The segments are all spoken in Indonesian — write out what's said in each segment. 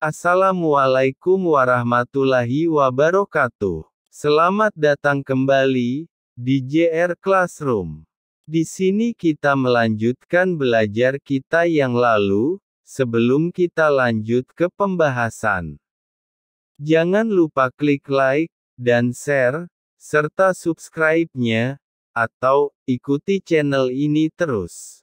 Assalamualaikum warahmatullahi wabarakatuh. Selamat datang kembali di JR Classroom. Di sini kita melanjutkan belajar kita yang lalu, sebelum kita lanjut ke pembahasan. Jangan lupa klik like dan share, serta subscribe-nya, atau ikuti channel ini terus.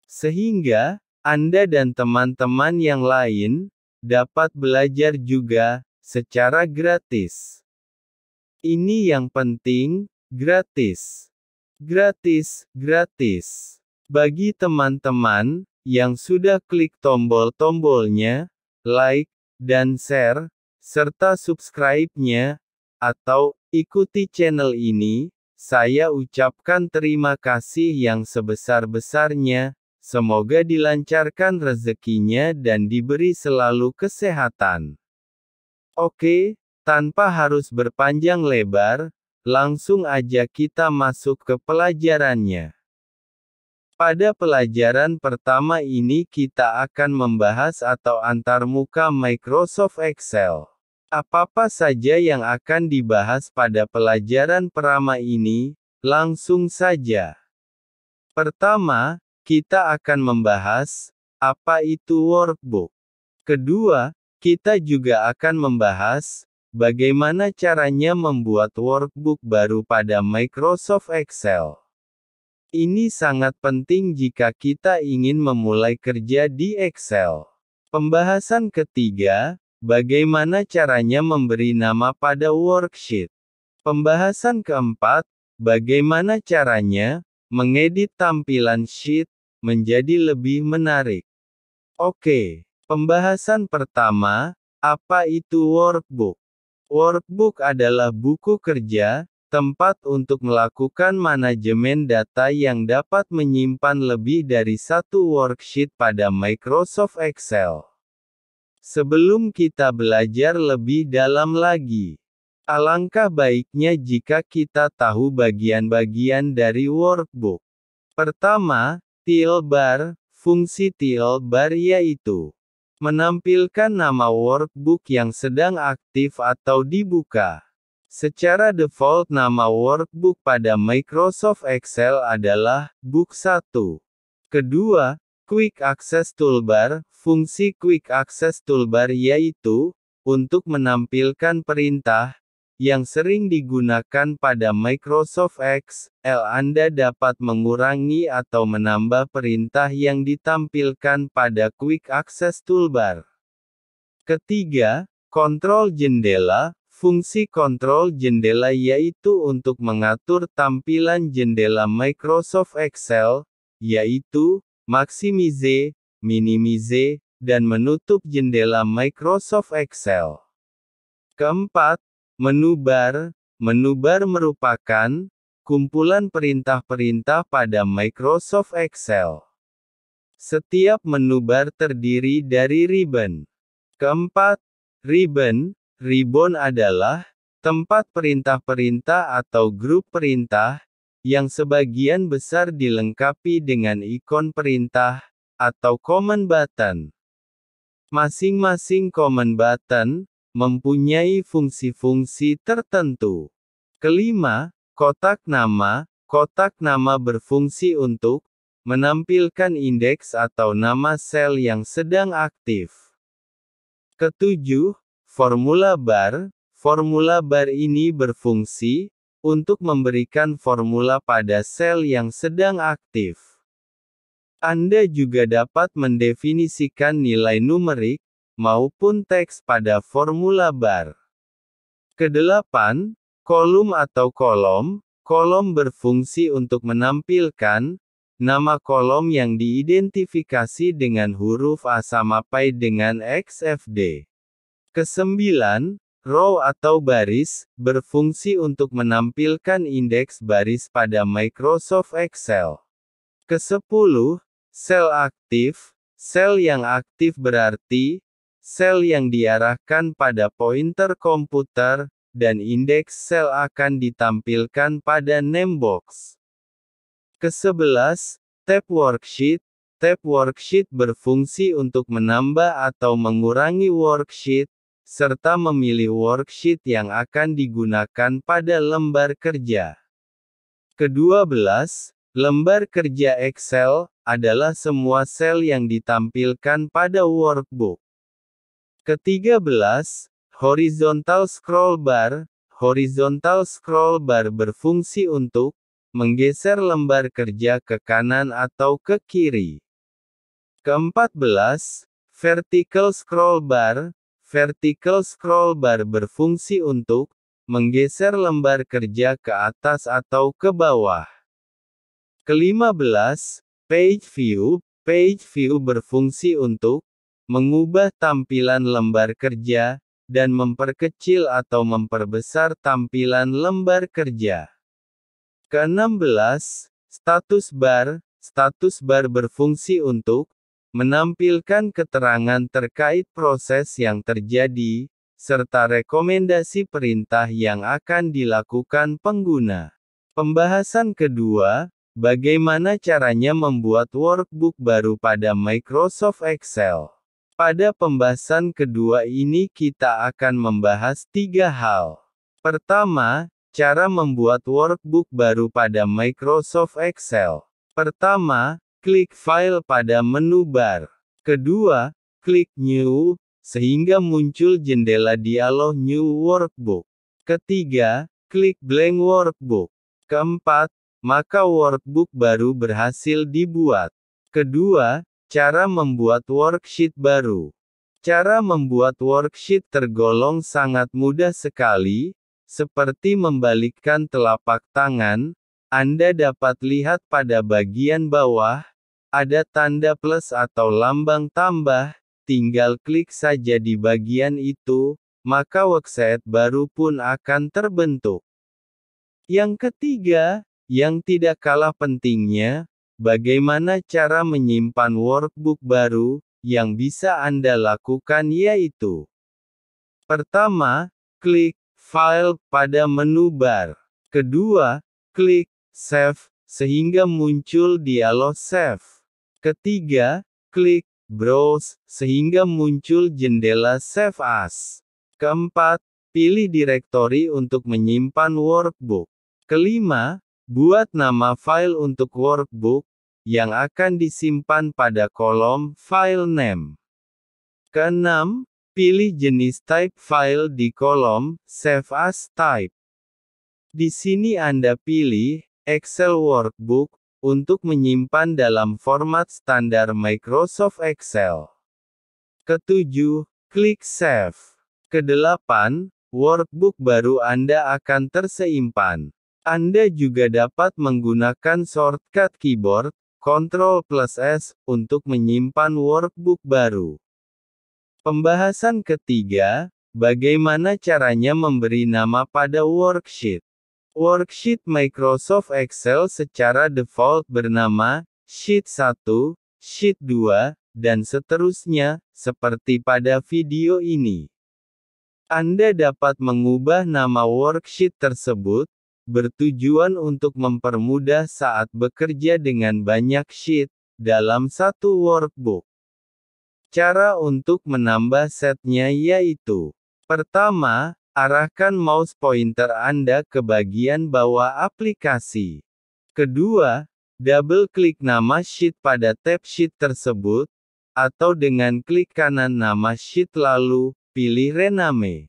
Sehingga Anda dan teman-teman yang lain dapat belajar juga secara gratis. Ini yang penting, gratis. Gratis, gratis. Bagi teman-teman yang sudah klik tombol-tombolnya, like, dan share, serta subscribe-nya, atau ikuti channel ini, saya ucapkan terima kasih yang sebesar-besarnya. Semoga dilancarkan rezekinya dan diberi selalu kesehatan. Oke, tanpa harus berpanjang lebar, langsung aja kita masuk ke pelajarannya. Pada pelajaran pertama ini kita akan membahas atau antarmuka Microsoft Excel. Apa-apa saja yang akan dibahas pada pelajaran pertama ini, langsung saja. Pertama, kita akan membahas apa itu workbook. Kedua, kita juga akan membahas bagaimana caranya membuat workbook baru pada Microsoft Excel. Ini sangat penting jika kita ingin memulai kerja di Excel. Pembahasan ketiga, bagaimana caranya memberi nama pada worksheet. Pembahasan keempat, bagaimana caranya mengedit tampilan sheet menjadi lebih menarik. Oke, pembahasan pertama, apa itu workbook? Workbook adalah buku kerja, tempat untuk melakukan manajemen data yang dapat menyimpan lebih dari satu worksheet pada Microsoft Excel. Sebelum kita belajar lebih dalam lagi, alangkah baiknya jika kita tahu bagian-bagian dari workbook. Pertama, toolbar. Fungsi toolbar yaitu menampilkan nama workbook yang sedang aktif atau dibuka. Secara default nama workbook pada Microsoft Excel adalah Book 1. Kedua, Quick Access Toolbar. Fungsi Quick Access Toolbar yaitu untuk menampilkan perintah yang sering digunakan pada Microsoft Excel. Anda dapat mengurangi atau menambah perintah yang ditampilkan pada Quick Access Toolbar. Ketiga, kontrol jendela. Fungsi kontrol jendela yaitu untuk mengatur tampilan jendela Microsoft Excel, yaitu maximize, minimize, dan menutup jendela Microsoft Excel. Keempat, menu bar. Menu bar merupakan kumpulan perintah-perintah pada Microsoft Excel. Setiap menu bar terdiri dari ribbon. Keempat, ribbon. Ribbon adalah tempat perintah-perintah atau grup perintah yang sebagian besar dilengkapi dengan ikon perintah atau command button. Masing-masing command button mempunyai fungsi-fungsi tertentu. Kelima, kotak nama. Kotak nama berfungsi untuk menampilkan indeks atau nama sel yang sedang aktif. Ketujuh, formula bar. Formula bar ini berfungsi untuk memberikan formula pada sel yang sedang aktif. Anda juga dapat mendefinisikan nilai numerik maupun teks pada formula bar. Kedelapan, kolom atau kolom. Kolom berfungsi untuk menampilkan nama kolom yang diidentifikasi dengan huruf A sampai dengan XFD. Kesembilan, row atau baris, berfungsi untuk menampilkan indeks baris pada Microsoft Excel. Kesepuluh, sel aktif. Sel yang aktif berarti sel yang diarahkan pada pointer komputer, dan indeks sel akan ditampilkan pada name box. Kesebelas, tab worksheet. Tab worksheet berfungsi untuk menambah atau mengurangi worksheet, serta memilih worksheet yang akan digunakan pada lembar kerja. Ke-12, lembar kerja Excel, adalah semua sel yang ditampilkan pada workbook. Ke-13, horizontal scroll bar. Horizontal scroll bar berfungsi untuk menggeser lembar kerja ke kanan atau ke kiri. Ke-14, vertical scroll bar. Vertical scroll bar berfungsi untuk menggeser lembar kerja ke atas atau ke bawah. Ke-15, page view. Page view berfungsi untuk mengubah tampilan lembar kerja, dan memperkecil atau memperbesar tampilan lembar kerja. Ke-16, status bar. Status bar berfungsi untuk menampilkan keterangan terkait proses yang terjadi, serta rekomendasi perintah yang akan dilakukan pengguna. Pembahasan kedua, bagaimana caranya membuat workbook baru pada Microsoft Excel. Pada pembahasan kedua ini kita akan membahas 3 hal. Pertama, cara membuat workbook baru pada Microsoft Excel. Pertama, klik File pada menu bar. Kedua, klik New, sehingga muncul jendela dialog New Workbook. Ketiga, klik Blank Workbook. Keempat, maka workbook baru berhasil dibuat. Kedua, cara membuat worksheet baru. Cara membuat worksheet tergolong sangat mudah sekali, seperti membalikkan telapak tangan. Anda dapat lihat pada bagian bawah, ada tanda plus atau lambang tambah, tinggal klik saja di bagian itu, maka worksheet baru pun akan terbentuk. Yang ketiga, yang tidak kalah pentingnya, bagaimana cara menyimpan workbook baru, yang bisa Anda lakukan yaitu: pertama, klik File pada menu bar. Kedua, klik Save, sehingga muncul dialog Save. Ketiga, klik Browse, sehingga muncul jendela Save As. Keempat, pilih direktori untuk menyimpan workbook. Kelima, buat nama file untuk workbook, yang akan disimpan pada kolom File Name. Keenam, pilih jenis type file di kolom Save As Type. Di sini Anda pilih Excel Workbook, untuk menyimpan dalam format standar Microsoft Excel. Ketujuh, klik Save. Kedelapan, workbook baru Anda akan tersimpan. Anda juga dapat menggunakan shortcut keyboard, Ctrl+S, untuk menyimpan workbook baru. Pembahasan ketiga, bagaimana caranya memberi nama pada worksheet. Worksheet Microsoft Excel secara default bernama Sheet 1, Sheet 2, dan seterusnya, seperti pada video ini. Anda dapat mengubah nama worksheet tersebut, bertujuan untuk mempermudah saat bekerja dengan banyak sheet dalam satu workbook. Cara untuk menambah setnya yaitu: pertama, arahkan mouse pointer Anda ke bagian bawah aplikasi. Kedua, double-klik nama sheet pada tab sheet tersebut, atau dengan klik kanan nama sheet lalu, pilih Rename.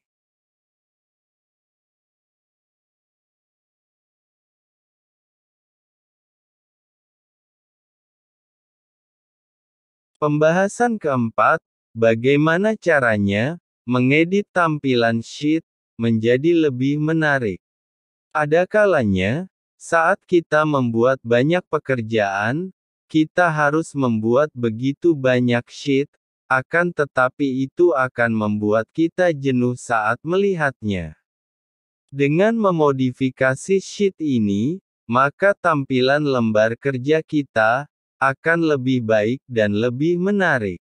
Pembahasan keempat, bagaimana caranya mengedit tampilan sheet menjadi lebih menarik. Ada kalanya, saat kita membuat banyak pekerjaan, kita harus membuat begitu banyak sheet, akan tetapi itu akan membuat kita jenuh saat melihatnya. Dengan memodifikasi sheet ini, maka tampilan lembar kerja kita akan lebih baik dan lebih menarik.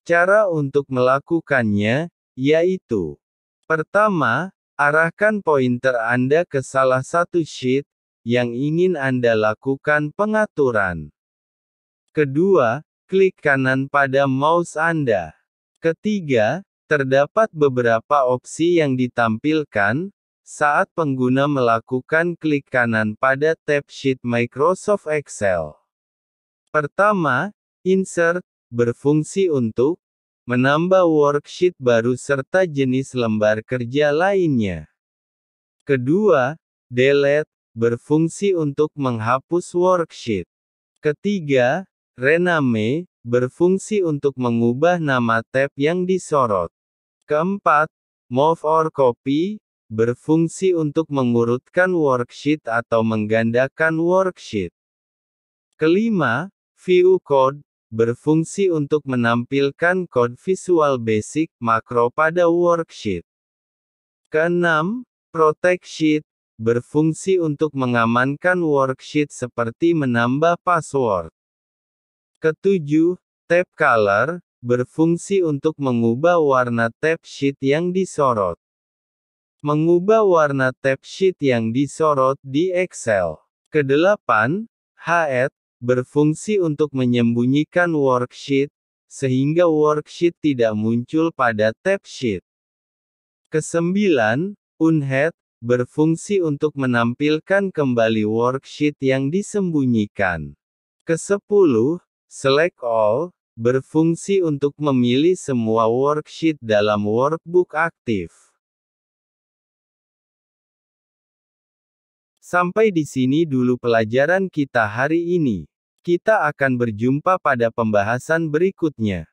Cara untuk melakukannya, yaitu: pertama, arahkan pointer Anda ke salah satu sheet yang ingin Anda lakukan pengaturan. Kedua, klik kanan pada mouse Anda. Ketiga, terdapat beberapa opsi yang ditampilkan saat pengguna melakukan klik kanan pada tab Sheet Microsoft Excel. Pertama, Insert, berfungsi untuk menambah worksheet baru serta jenis lembar kerja lainnya. Kedua, Delete, berfungsi untuk menghapus worksheet. Ketiga, Rename, berfungsi untuk mengubah nama tab yang disorot. Keempat, Move or Copy, berfungsi untuk mengurutkan worksheet atau menggandakan worksheet. Kelima, View Code, berfungsi untuk menampilkan kode Visual Basic makro pada worksheet. Keenam, Protect Sheet, berfungsi untuk mengamankan worksheet seperti menambah password. Ketujuh, Tab Color, berfungsi untuk mengubah warna tab sheet yang disorot. Mengubah warna tab sheet yang disorot di Excel. Kedelapan, Hide, berfungsi untuk menyembunyikan worksheet, sehingga worksheet tidak muncul pada tab sheet. Kesembilan, Unhide, berfungsi untuk menampilkan kembali worksheet yang disembunyikan. Kesepuluh, Select All, berfungsi untuk memilih semua worksheet dalam workbook aktif. Sampai di sini dulu pelajaran kita hari ini. Kita akan berjumpa pada pembahasan berikutnya.